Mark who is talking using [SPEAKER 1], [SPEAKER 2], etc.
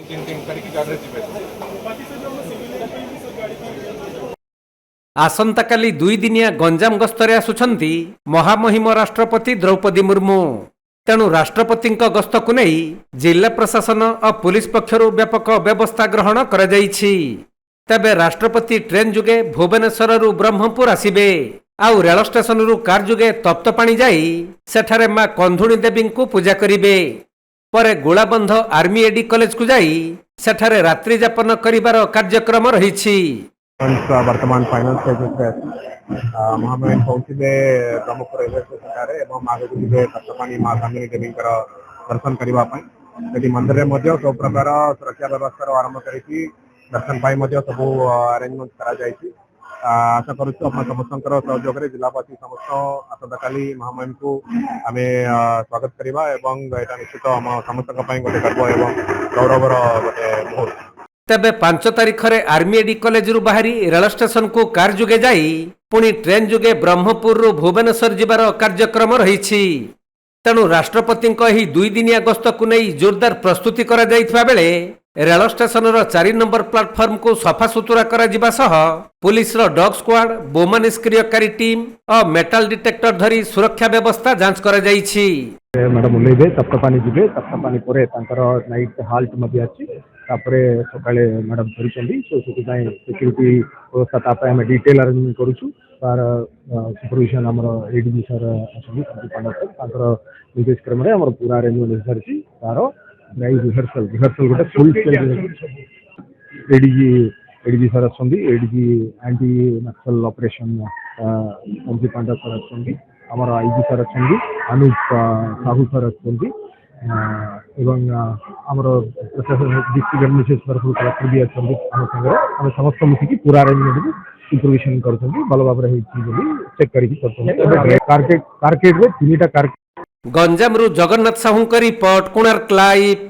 [SPEAKER 1] तीन दिन करके गाड़ी जीवे
[SPEAKER 2] आसंताकाली 2 दिनिया गंजाम गस्तरे आसुछंती महामहिम राष्ट्रपति द्रौपदी मुर्मू। तेणु राष्ट्रपति गस्त को नहीं जिला प्रशासन और पुलिस पक्षरु व्यापक व्यवस्था ग्रहण करा जायछि। तेबे राष्ट्रपति ट्रेन जुगे भुवनेश्वर ब्रह्मपुर आसिबे आउ रेल स्टेशन रु कार जुगे तप्तपाणी जाई सेठारे मां कंधुणी देवी को पूजा करिबे। परे गोलाबंध आर्मी एडी कॉलेज को जाई सेठारे रात्रि यापन करिबार कार्यक्रम रहिछि।
[SPEAKER 3] वर्तमान फाइनल स्टेज महामहिम पहुंचे ब्रह्मपुर रेलवे स्टेशन आगे जी तप्तपाणी माँ कामिनी देवी दर्शन करने मंदिर में सब प्रकार सुरक्षा व्यवस्था आरंभ कर दर्शन सब अरेंजमेंट कर आशा करुँ समस्त सहयोग जिलावासी समस्त आसंता काली महामहिम को आम स्वागत करवा यहाँ निश्चित आम समस्त गोटे गर्व एवं गौरवर गोटे मुहूर्त।
[SPEAKER 2] तेबे 5 तारिख रे आर्मी एडी कॉलेज रु बाहरी रेल स्टेशन को कार जुगे जाई पुणी ट्रेन जुगे ब्रह्मपुर रु भुवनेश्वर जिबार कार्यक्रम रहिछि। तेणु राष्ट्रपति एही 2 दिनिया गस्त को नहीं जोरदार प्रस्तुति करा जाइथिबा बेले रेल स्टेशन 4 नंबर प्लाटफर्म को सफा सुतुरा करा जिबा सह पुलिस रो डॉग स्क्वाड बोमा निष्क्रियकारी टीम और मेटाल डिटेक्टर धरी सुरक्षा व्यवस्था जांच करा जाइछि।
[SPEAKER 3] मैडम ओल्लैबे तप्तपाणी जीवे तप्तपाणी परे तांकर नाइट हाल्ट मध्ये अछि तापरे सकाळे मैडम करिसंदी सो सेति सिक्युरिटी व्यवस्था आम डिटेल अरेंजमेंट करूछु तार सुपरविजन हमर एडीजी सर असंदी तांकर निर्देश क्रम रे हमर पूरा अरेंजमेंट सरछि तार रिहर्सल गोटे फुल एडीजी सर असंदी ADG anti Naxal operation Sanjay Panda sir असंदी हमर आईजी सर असंदी अनूप साहू सर असंदी एवं आमर प्रशासन डिस्ट्रिक्ट एडमिनिस्ट्रेशन तरफ कलेक्टर भी असंदी हम संगे हम समस्त मिसिकी पूरा अरेंजमेंट सुपरविजन करछंदी भल भाव रे हेछि बोली चेक करिकि करछंदी कारकेट रे 3टा कार।
[SPEAKER 2] गंजाम रु जगन्नाथ साहू रिपोर्ट कोणार्क लाइव।